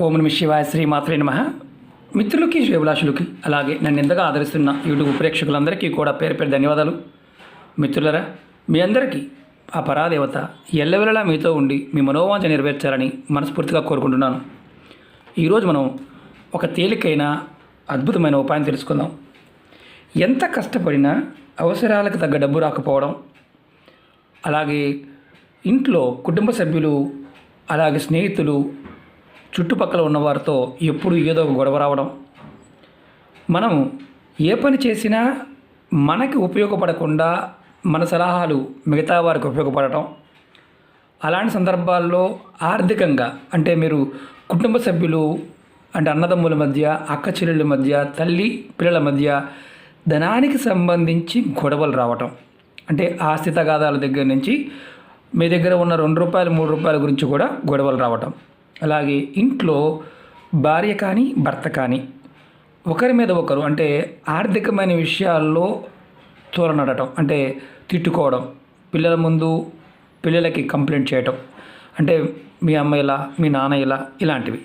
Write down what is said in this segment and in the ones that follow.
ఓం నమః శివాయ. శ్రీ మాత్రే నమః. మిత్రులకి, శ్రేభిలాషులకి, అలాగే నన్ను ఎంతగా ఆదరిస్తున్న యూట్యూబ్ ప్రేక్షకులందరికీ కూడా పేరు పేరు ధన్యవాదాలు. మిత్రులరా, మీ అందరికీ ఆ పరాదేవత ఎల్లవెల్లలా మీతో ఉండి మీ మనోవాంఛ నెరవేర్చాలని మనస్ఫూర్తిగా కోరుకుంటున్నాను. ఈరోజు మనం ఒక తేలికైన అద్భుతమైన ఉపాయం తెలుసుకుందాం. ఎంత కష్టపడినా అవసరాలకు తగ్గ డబ్బు రాకపోవడం, అలాగే ఇంట్లో కుటుంబ సభ్యులు, అలాగే స్నేహితులు, చుట్టుపక్కల ఉన్నవారితో ఎప్పుడు ఏదో ఒక గొడవ రావడం, మనం ఏ పని చేసినా మనకి ఉపయోగపడకుండా మన సలహాలు మిగతా వారికి ఉపయోగపడటం, అలాంటి సందర్భాల్లో ఆర్థికంగా అంటే మీరు కుటుంబ సభ్యులు అంటే అన్నదమ్ముల మధ్య, అక్క చెల్లెళ్ళ మధ్య, తల్లి పిల్లల మధ్య ధనానికి సంబంధించి గొడవలు రావటం, అంటే ఆస్తి తగాదాల దగ్గర నుంచి మీ దగ్గర ఉన్న ₹2, ₹3 గురించి కూడా గొడవలు రావటం, అలాగే ఇంట్లో భార్య కానీ భర్త కానీ ఒకరి మీద ఒకరు అంటే ఆర్థికమైన విషయాల్లో తోలనడటం, అంటే తిట్టుకోవడం, పిల్లల ముందు పిల్లలకి కంప్లైంట్ చేయటం, అంటే మీ అమ్మ ఇలా, మీ నాన్న ఇలా, ఇలాంటివి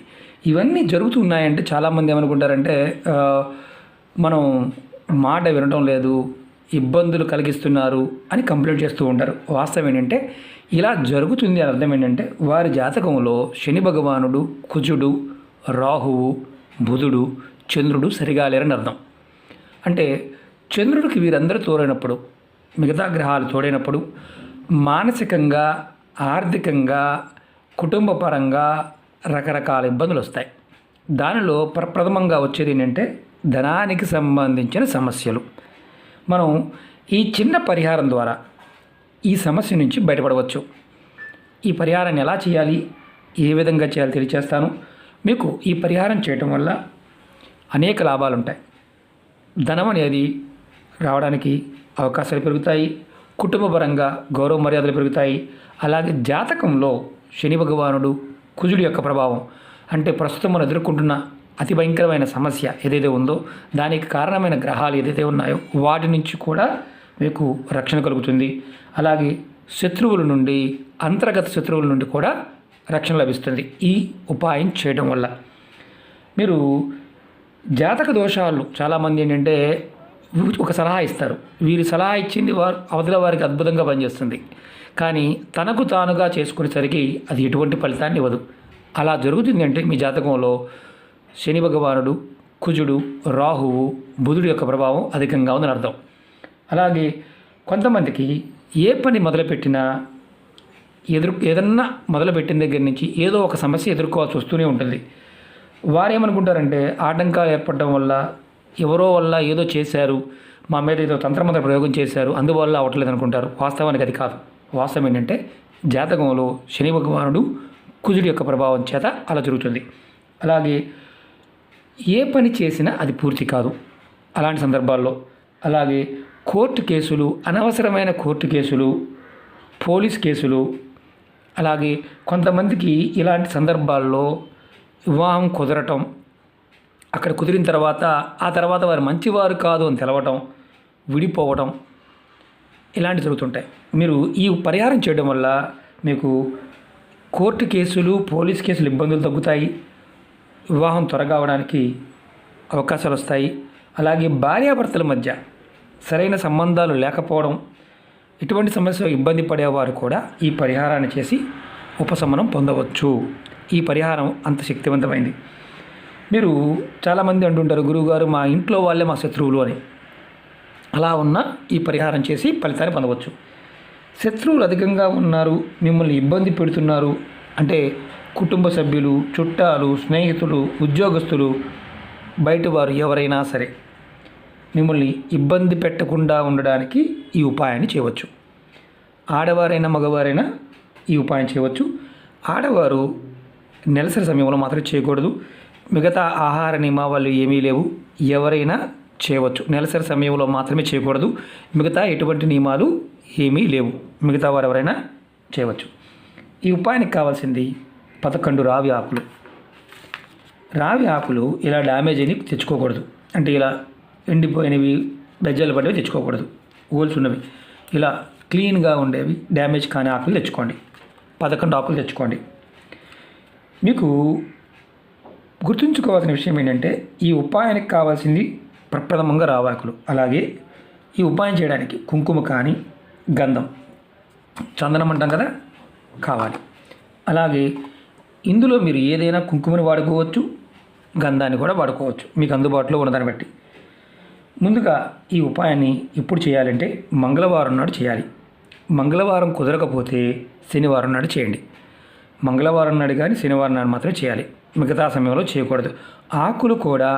ఇవన్నీ జరుగుతున్నాయంటే చాలామంది ఏమనుకుంటారంటే మనం మాట వినడం లేదు, ఇబ్బందులు కలిగిస్తున్నారు అని కంప్లైంట్ చేస్తూ ఉంటారు. వాస్తవం ఏంటంటే ఇలా జరుగుతుంది అని అర్థం ఏంటంటే వారి జాతకంలో శని భగవానుడు, కుజుడు, రాహువు, బుధుడు, చంద్రుడు సరిగా లేరని అర్థం. అంటే చంద్రుడికి వీరందరూ తోడైనప్పుడు, మిగతా గ్రహాలు తోడైనప్పుడు మానసికంగా, ఆర్థికంగా, కుటుంబపరంగా రకరకాల ఇబ్బందులు వస్తాయి. దానిలో ప్రప్రథమంగా వచ్చేది ఏంటంటే ధనానికి సంబంధించిన సమస్యలు. మనం ఈ చిన్న పరిహారం ద్వారా ఈ సమస్య నుంచి బయటపడవచ్చు. ఈ పరిహారాన్ని ఎలా చేయాలి, ఏ విధంగా చేయాలి తెలియచేస్తాను. మీకు ఈ పరిహారం చేయటం వల్ల అనేక లాభాలు ఉంటాయి. ధనం అనేది రావడానికి అవకాశాలు పెరుగుతాయి, కుటుంబపరంగా గౌరవ మర్యాదలు పెరుగుతాయి. అలాగే జాతకంలో శని భగవానుడు, కుజుడు యొక్క ప్రభావం అంటే ప్రస్తుతం మనం ఎదుర్కొంటున్న అతి భయంకరమైన సమస్య ఏదైతే ఉందో, దానికి కారణమైన గ్రహాలు ఏదైతే ఉన్నాయో వాటి నుంచి కూడా మీకు రక్షణ కలుగుతుంది. అలాగే శత్రువుల నుండి, అంతర్గత శత్రువుల నుండి కూడా రక్షణ లభిస్తుంది ఈ ఉపాయం చేయడం వల్ల. మీరు జాతక దోషాలు చాలామంది ఏంటంటే ఒక సలహా ఇస్తారు, వీరి సలహా ఇచ్చింది అవతల వారికి అద్భుతంగా పనిచేస్తుంది, కానీ తనకు తానుగా చేసుకునేసరికి అది ఎటువంటి ఫలితాన్ని ఇవ్వదు. అలా జరుగుతుంది అంటే మీ జాతకంలో శని భగవానుడు, కుజుడు, రాహువు, బుధుడు యొక్క ప్రభావం అధికంగా ఉందని అర్థం. అలాగే కొంతమందికి ఏ పని మొదలుపెట్టినా ఏదన్నా మొదలుపెట్టిన దగ్గర నుంచి ఏదో ఒక సమస్య ఎదుర్కోవాల్సి వస్తూనే ఉంటుంది. వారు ఏమనుకుంటారంటే ఆటంకాలు ఏర్పడడం వల్ల, ఎవరో వల్ల ఏదో చేశారు, మా మీద ఏదో తంత్రమంత్ర ప్రయోగం చేశారు, అందువల్ల అవ్వట్లేదు అనుకుంటారు. వాస్తవానికి అది కాదు. వాస్తవం ఏంటంటే జాతకంలో శని భగవానుడు, కుజుడి యొక్క ప్రభావం చేత అలా జరుగుతుంది. అలాగే ఏ పని చేసినా అది పూర్తి కాదు అలాంటి సందర్భాల్లో. అలాగే కోర్టు కేసులు, అనవసరమైన కోర్టు కేసులు, పోలీస్ కేసులు, అలాగే కొంతమందికి ఇలాంటి సందర్భాల్లో వివాహం కుదరటం, అక్కడ కుదిరిన తర్వాత ఆ తర్వాత వారు మంచివారు కాదు అని తెలవటం, విడిపోవటం, ఇలాంటివి జరుగుతుంటాయి. మీరు ఈ పరిహారం చేయడం వల్ల మీకు కోర్టు కేసులు, పోలీస్ కేసులు ఇబ్బందులు తగ్గుతాయి, వివాహం త్వరగా అవడానికి అవకాశాలు వస్తాయి. అలాగే భార్యాభర్తల మధ్య సరైన సంబంధాలు లేకపోవడం, ఇటువంటి సమస్యలు ఇబ్బంది పడేవారు కూడా ఈ పరిహారాన్ని చేసి ఉపశమనం పొందవచ్చు. ఈ పరిహారం అంత శక్తివంతమైంది. మీరు చాలామంది అంటుంటారు, గురువుగారు మా ఇంట్లో వాళ్ళే మా శత్రువులు అని. అలా ఉన్న ఈ పరిహారం చేసి ఫలితాన్ని పొందవచ్చు. శత్రువులు అధికంగా ఉన్నారు, మిమ్మల్ని ఇబ్బంది పెడుతున్నారు అంటే కుటుంబ సభ్యులు, చుట్టాలు, స్నేహితులు, ఉద్యోగస్తులు, బయటవారు ఎవరైనా సరే మిమ్మల్ని ఇబ్బంది పెట్టకుండా ఉండడానికి ఈ ఉపాయాన్ని చేయవచ్చు. ఆడవారైనా మగవారైనా ఈ ఉపాయం చేయవచ్చు. ఆడవారు నెలసరి సమయంలో మాత్రం చేయకూడదు. మిగతా ఆహార నియమాలు ఏమీ లేవు, ఎవరైనా చేయవచ్చు. నెలసరి సమయంలో మాత్రమే చేయకూడదు, మిగతా ఎటువంటి నియమాలు ఏమీ లేవు, మిగతా వారు ఎవరైనా చేయవచ్చు. ఈ ఉపాయానికి కావాల్సింది 11 రావి ఆకులు. రావి ఆకులు ఇలా డ్యామేజ్ అని తెచ్చుకోకూడదు, అంటే ఇలా ఎండిపోయినవి, బెజ్జలు పడేవి తెచ్చుకోకూడదు. హోల్స్ ఉన్నవి ఇలా క్లీన్గా ఉండేవి, డ్యామేజ్ కాని ఆకులు తెచ్చుకోండి. 11 ఆకులు తెచ్చుకోండి. మీకు గుర్తుంచుకోవాల్సిన విషయం ఏంటంటే ఈ ఉపాయానికి కావాల్సింది ప్రప్రథమంగా రావాకులు, అలాగే ఈ ఉపాయం చేయడానికి కుంకుమ కానీ గంధం, చందనం అంటాం కదా, కావాలి. అలాగే ఇందులో మీరు ఏదైనా కుంకుమని వాడుకోవచ్చు, గంధాన్ని కూడా వాడుకోవచ్చు మీకు అందుబాటులో ఉన్నదాన్ని బట్టి. ముందుగా ఈ ఉపాయాన్ని ఎప్పుడు చేయాలంటే మంగళవారం నాడు చేయాలి. మంగళవారం కుదరకపోతే శనివారం నాడు చేయండి. మంగళవారం నాడు కానీ శనివారం నాడు మాత్రమే చేయాలి, మిగతా సమయంలో చేయకూడదు. ఆకులు కూడా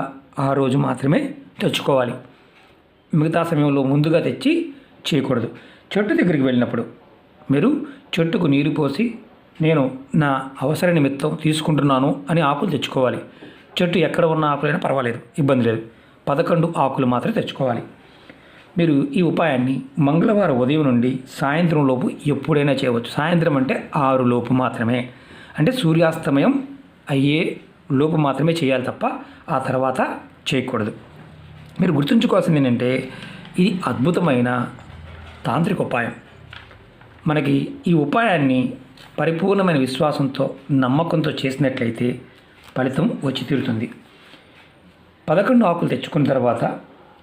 ఆ రోజు మాత్రమే తెచ్చుకోవాలి, మిగతా సమయంలో ముందుగా తెచ్చి చేయకూడదు. చెట్టు దగ్గరికి వెళ్ళినప్పుడు మీరు చెట్టుకు నీరు పోసి నేను నా అవసర నిమిత్తం తీసుకుంటున్నాను అని ఆకులు తెచ్చుకోవాలి. చెట్టు ఎక్కడ ఉన్న ఆకులైనా పర్వాలేదు, ఇబ్బంది లేదు. 11 ఆకులు మాత్రమే తెచ్చుకోవాలి. మీరు ఈ ఉపాయాన్ని మంగళవారం ఉదయం నుండి సాయంత్రం లోపు ఎప్పుడైనా చేయవచ్చు. సాయంత్రం అంటే 6 లోపు మాత్రమే, అంటే సూర్యాస్తమయం అయ్యే లోపు మాత్రమే చేయాలి తప్ప ఆ తర్వాత చేయకూడదు. మీరు గుర్తుంచుకోవాల్సింది ఏంటంటే ఇది అద్భుతమైన తాంత్రిక ఉపాయం. మనకి ఈ ఉపాయాన్ని పరిపూర్ణమైన విశ్వాసంతో నమ్మకంతో చేసినట్లయితే ఫలితం వచ్చి తీరుతుంది. 11 ఆకులు తెచ్చుకున్న తర్వాత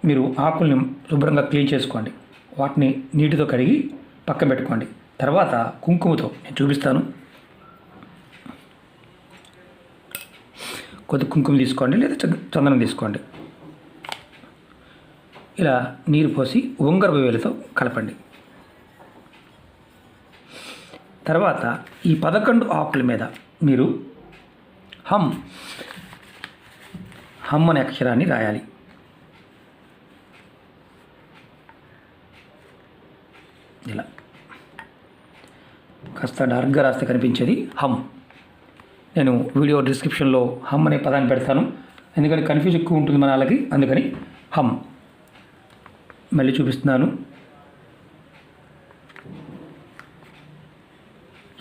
మీరు ఆకుల్ని శుభ్రంగా క్లీన్ చేసుకోండి, వాటిని నీటితో కడిగి పక్కన పెట్టుకోండి. తర్వాత కుంకుమతో నేను చూపిస్తాను. కొద్ది కుంకుమ తీసుకోండి లేదా చందనం తీసుకోండి. ఇలా నీరు పోసి ఉంగరపు వేలుతో కలపండి. తర్వాత ఈ 11 ఆకుల మీద మీరు హమ్ అనే అక్షరాన్ని రాయాలి. ఇలా కాస్త డార్క్గా రాస్తే కనిపించేది హమ్. నేను వీడియో డిస్క్రిప్షన్లో హమ్ అనే పదాన్ని పెడతాను, ఎందుకంటే కన్ఫ్యూజ్ ఎక్కువ ఉంటుంది మన వాళ్ళకి, అందుకని హమ్. మళ్ళీ చూపిస్తున్నాను.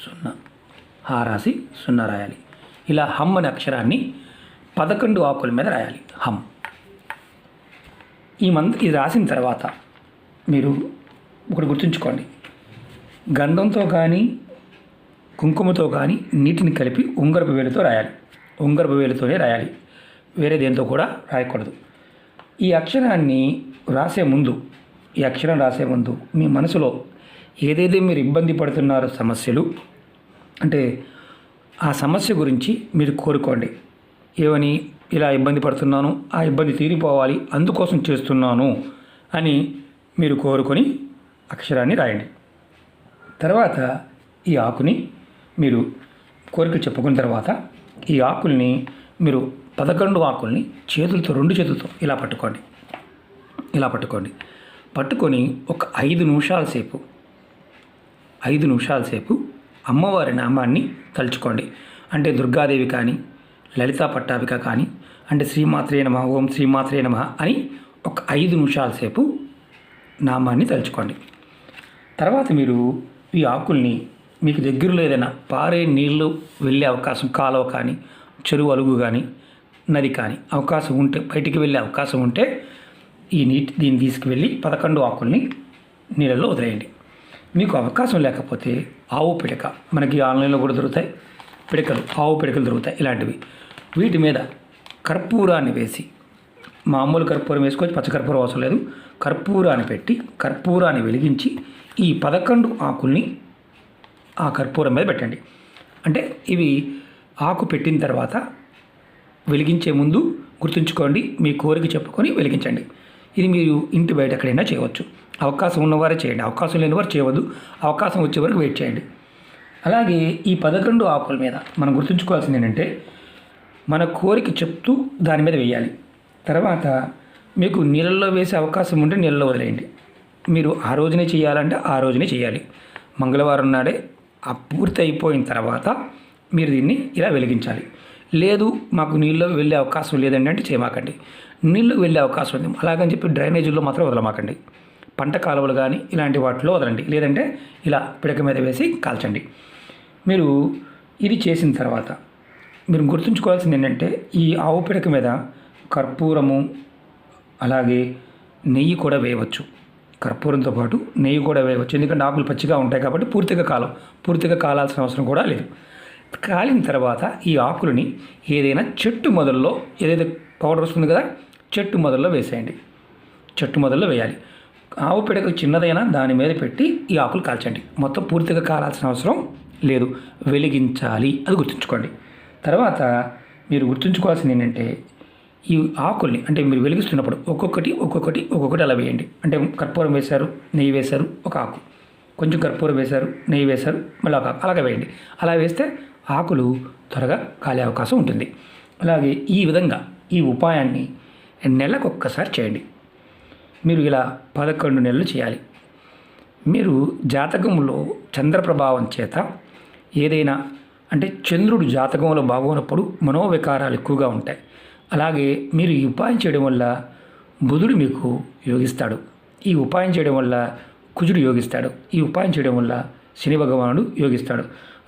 0 హా రాసి 0 రాయాలి. ఇలా హమ్ అనే అక్షరాన్ని 11 ఆకుల మీద రాయాలి, హమ్. ఇది రాసిన తర్వాత మీరు ఒకటి గుర్తుంచుకోండి, గంధంతో కానీ కుంకుమతో కానీ నీటిని కలిపి ఉంగరపు వేలుతో రాయాలి. ఉంగరపు వేలుతోనే రాయాలి, వేరే దేంతో కూడా రాయకూడదు. ఈ అక్షరం రాసే ముందు మీ మనసులో ఏదైతే మీరు ఇబ్బంది పడుతున్నారో సమస్యలు, అంటే ఆ సమస్య గురించి మీరు కోరుకోండి. ఏమని, ఇలా ఇబ్బంది పడుతున్నాను, ఆ ఇబ్బంది తీరిపోవాలి, అందుకోసం చేస్తున్నాను అని మీరు కోరుకొని అక్షరాన్ని రాయండి. తర్వాత ఈ ఆకుని మీరు కోరికలు చెప్పుకున్న తర్వాత ఈ ఆకుల్ని మీరు 11 ఆకుల్ని చేతులతో 2 చేతులతో ఇలా పట్టుకోండి. పట్టుకొని ఒక 5 నిమిషాల సేపు అమ్మవారి నామాన్ని తలుచుకోండి. అంటే దుర్గాదేవి కానీ లలితా పట్టాభిక కానీ, అంటే శ్రీమాత్రే నమః, ఓం శ్రీమాత్రే నమః అని ఒక 5 నిమిషాల సేపు నామాన్ని తలుచుకోండి. తర్వాత మీరు ఈ ఆకుల్ని మీకు దగ్గరలో ఏదైనా పారే నీళ్ళు వెళ్ళే అవకాశం, కాలువ కానీ చెరువు అలుగు కానీ నది కానీ అవకాశం ఉంటే, బయటికి వెళ్ళే అవకాశం ఉంటే దీన్ని తీసుకువెళ్ళి 11 ఆకుల్ని నీళ్ళల్లో వదిలేయండి. మీకు అవకాశం లేకపోతే ఆవు పిడక, మనకి ఆన్లైన్లో కూడా దొరుకుతాయి పిడకలు, ఆవు పిడకలు దొరుకుతాయి ఇలాంటివి. వీటి మీద కర్పూరాన్ని వేసి, మామూలు కర్పూరం వేసుకోవచ్చు, పచ్చకర్పూరం అవసరం లేదు, కర్పూరాన్ని పెట్టి కర్పూరాన్ని వెలిగించి ఈ 11 ఆకుల్ని ఆ కర్పూరం మీద పెట్టండి. అంటే ఇవి ఆకు పెట్టిన తర్వాత వెలిగించే ముందు గుర్తుంచుకోండి, మీ కోరిక చెప్పుకొని వెలిగించండి. ఇది మీరు ఇంటి బయట ఎక్కడైనా చేయవచ్చు. అవకాశం ఉన్నవారే చేయండి, అవకాశం లేని వారు చేయవద్దు. అవకాశం వచ్చే వరకు వెయిట్ చేయండి. అలాగే ఈ 11 ఆకుల మీద మనం గుర్తుంచుకోవాల్సింది ఏంటంటే మన కోరిక చెప్తూ దాని మీద వేయాలి. తర్వాత మీకు నీళ్ళల్లో వేసే అవకాశం ఉంటే నీళ్ళలో వదిలేయండి. మీరు ఆ రోజునే చేయాలంటే ఆ రోజునే చేయాలి. మంగళవారం నాడే ఆ పూర్తి అయిపోయిన తర్వాత మీరు దీన్ని ఇలా వెలిగించాలి. లేదు మాకు నీళ్ళు వెళ్ళే అవకాశం లేదండి అంటే చేయమాకండి. నీళ్ళు వెళ్ళే అవకాశం ఉంది అలాగని చెప్పి డ్రైనేజీల్లో మాత్రం వదలమాకండి. పంట కాలువలు కానీ ఇలాంటి వాటిలో వదలండి, లేదంటే ఇలా పిడక మీద వేసి కాల్చండి. మీరు ఇది చేసిన తర్వాత మీరు గుర్తుంచుకోవాల్సింది ఏంటంటే ఈ ఆవు పిడక మీద కర్పూరము అలాగే నెయ్యి కూడా వేయవచ్చు. కర్పూరంతో పాటు నెయ్యి కూడా వేయవచ్చు, ఎందుకంటే ఆకులు పచ్చిగా ఉంటాయి కాబట్టి పూర్తిగా కాలాల్సిన అవసరం కూడా లేదు. కాలిన తర్వాత ఈ ఆకులని ఏదైనా చెట్టు మొదల్లో ఏదైతే పౌడర్ వస్తుంది కదా చెట్టు మొదల్లో వేసేయండి. చెట్టు మొదల్లో వేయాలి. ఆవు పిడక చిన్నదైనా దాని మీద పెట్టి ఈ ఆకులు కాల్చండి. మొత్తం పూర్తిగా కాలాల్సిన అవసరం లేదు, వెలిగించాలి, అది గుర్తుంచుకోండి. తర్వాత మీరు గుర్తుంచుకోవాల్సింది ఏంటంటే ఈ ఆకుల్ని అంటే మీరు వెలిగిస్తున్నప్పుడు ఒక్కొక్కటి అలా వేయండి. అంటే కర్పూరం వేశారు, నెయ్యి వేశారు, ఒక ఆకు, కొంచెం కర్పూరం వేశారు, నెయ్యి వేశారు, మళ్ళీ ఒక ఆకు, అలాగే వేయండి. అలా వేస్తే ఆకులు త్వరగా కాలే అవకాశం ఉంటుంది. అలాగే ఈ విధంగా ఈ ఉపాయాన్ని నెలకొక్కసారి చేయండి. మీరు ఇలా 11 నెలలు చేయాలి. మీరు జాతకంలో చంద్ర ప్రభావం చేత ఏదైనా అంటే చంద్రుడు జాతకంలో బాగున్నప్పుడు మనోవికారాలు ఎక్కువగా ఉంటాయి. అలాగే మీరు ఈ ఉపాయం చేయడం వల్ల బుధుడు మీకు యోగిస్తాడు. ఈ ఉపాయం చేయడం వల్ల కుజుడు యోగిస్తాడు. ఈ ఉపాయం చేయడం వల్ల శని భగవానుడు యోగిస్తాడు.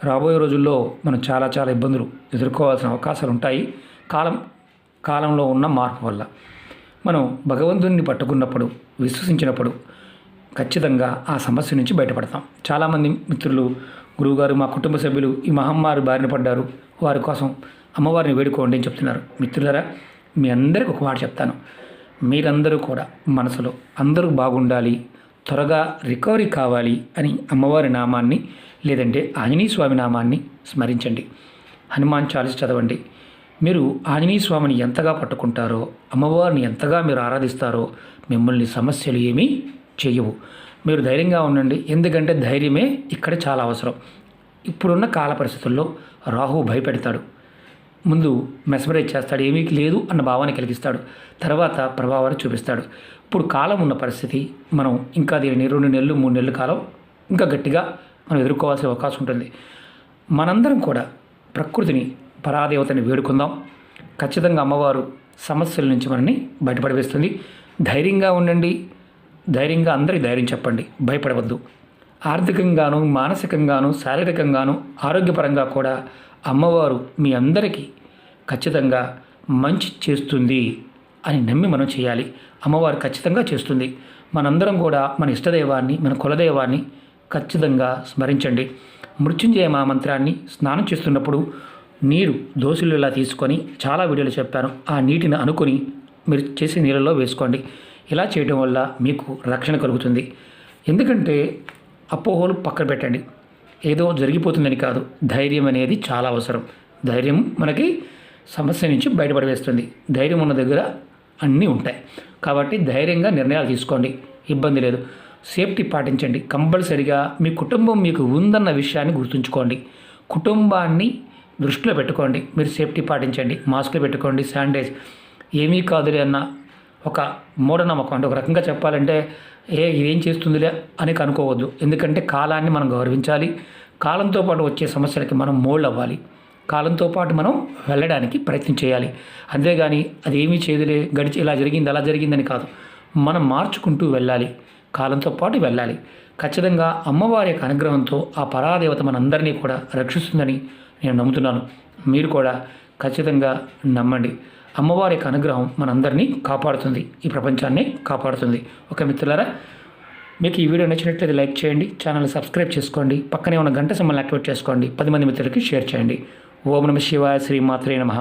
రాబోయే రోజుల్లో మనం చాలా ఇబ్బందులు ఎదుర్కోవాల్సిన అవకాశాలు ఉంటాయి. కాలంలో ఉన్న మార్పు వల్ల మనం భగవంతుడిని పట్టుకున్నప్పుడు, విశ్వసించినప్పుడు ఖచ్చితంగా ఆ సమస్య నుంచి బయటపడతాం. చాలామంది మిత్రులు, గురువుగారు, మా కుటుంబ సభ్యులు ఈ మహమ్మారి బారిన పడ్డారు, వారి కోసం అమ్మవారిని వేడుకోండి అని చెప్తున్నారు. మిత్రులారా, మీ అందరికీ ఒక మాట చెప్తాను. మీరందరూ కూడా మనసులో అందరూ బాగుండాలి, త్వరగా రికవరీ కావాలి అని అమ్మవారి నామాన్ని లేదంటే ఆంజనేయ స్వామి నామాన్ని స్మరించండి. హనుమాన్ చాలీసా చదవండి. మీరు ఆంజనేయ స్వామిని ఎంతగా పట్టుకుంటారో, అమ్మవారిని ఎంతగా మీరు ఆరాధిస్తారో మిమ్మల్ని సమస్యలు ఏమీ చేయవు. మీరు ధైర్యంగా ఉండండి. ఎందుకంటే ధైర్యమే ఇక్కడ చాలా అవసరం. ఇప్పుడున్న కాల పరిస్థితుల్లో రాహు భయపెడతాడు. ముందు మెస్మరైజ్ చేస్తాడు, ఏమీ లేదు అన్న భావాన్ని కలిగిస్తాడు. తర్వాత ప్రభావాన్ని చూపిస్తాడు. ఇప్పుడు కాలం ఉన్న పరిస్థితి, మనం ఇంకా దీనిని 2 నెలలు 3 నెలల కాలం ఇంకా గట్టిగా మనం ఎదుర్కోవాల్సిన అవకాశం ఉంటుంది. మనందరం కూడా ప్రకృతిని, పరాదేవతని వేడుకుందాం. ఖచ్చితంగా అమ్మవారు సమస్యల నుంచి మనల్ని బయటపడవేస్తుంది. ధైర్యంగా ఉండండి. ధైర్యంగా అందరికీ ధైర్యం చెప్పండి, భయపడవద్దు. ఆర్థికంగాను, మానసికంగాను, శారీరకంగాను, ఆరోగ్యపరంగా కూడా అమ్మవారు మీ అందరికీ ఖచ్చితంగా మంచి చేస్తుంది అని నమ్మి మనం చేయాలి. అమ్మవారు ఖచ్చితంగా చేస్తుంది. మనందరం కూడా మన ఇష్టదైవాన్ని, మన కులదైవాన్ని ఖచ్చితంగా స్మరించండి. మృత్యుంజయ మంత్రాన్ని స్నానం చేస్తున్నప్పుడు నీరు దోశలు ఇలా తీసుకొని చాలా వీడియోలు చెప్పాను. ఆ నీటిని అనుకొని మీరు చేసే నీళ్ళలో వేసుకోండి. ఇలా చేయడం వల్ల మీకు రక్షణ కలుగుతుంది. ఎందుకంటే అపోహలు పక్కన పెట్టండి. ఏదో జరిగిపోతుందని కాదు, ధైర్యం అనేది చాలా అవసరం. ధైర్యం మనకి సమస్య నుంచి బయటపడవేస్తుంది. ధైర్యం ఉన్న దగ్గర అన్నీ ఉంటాయి. కాబట్టి ధైర్యంగా నిర్ణయాలు తీసుకోండి, ఇబ్బంది లేదు. సేఫ్టీ పాటించండి. కంపల్సరిగా మీ కుటుంబం మీకు ఉందన్న విషయాన్ని గుర్తుంచుకోండి. కుటుంబాన్ని దృష్టిలో పెట్టుకోండి. మీరు సేఫ్టీ పాటించండి, మాస్కులు పెట్టుకోండి, శానిటైజ్. ఏమీ కాదులే అన్న ఒక మూఢనమ్మకం, అంటే ఒక రకంగా చెప్పాలంటే ఇదేం చేస్తుందిలే అని అనుకోవద్దు. ఎందుకంటే కాలాన్ని మనం గౌరవించాలి. కాలంతో పాటు వచ్చే సమస్యలకి మనం మోల్డ్ అవ్వాలి. కాలంతో పాటు మనం వెళ్ళడానికి ప్రయత్నం చేయాలి. అంతేగాని అదేమీ చేయదులే, ఇలా జరిగింది అలా జరిగిందని కాదు. మనం మార్చుకుంటూ వెళ్ళాలి, కాలంతో పాటు వెళ్ళాలి. ఖచ్చితంగా అమ్మవారి యొక్క అనుగ్రహంతో ఆ పరాదేవత మనందరినీ కూడా రక్షిస్తుందని నేను నమ్ముతున్నాను. మీరు కూడా ఖచ్చితంగా నమ్మండి. అమ్మవారి యొక్క అనుగ్రహం మనందరినీ కాపాడుతుంది, ఈ ప్రపంచాన్ని కాపాడుతుంది. ఓకే మిత్రులారా, మీకు ఈ వీడియో నచ్చినట్లయితే లైక్ చేయండి, ఛానల్ని సబ్స్క్రైబ్ చేసుకోండి, పక్కనే ఉన్న గంట సింబల్ని యాక్టివేట్ చేసుకోండి, 10 మంది మిత్రులకి షేర్ చేయండి. ఓం నమః శివాయ, శ్రీమాత్రే నమః.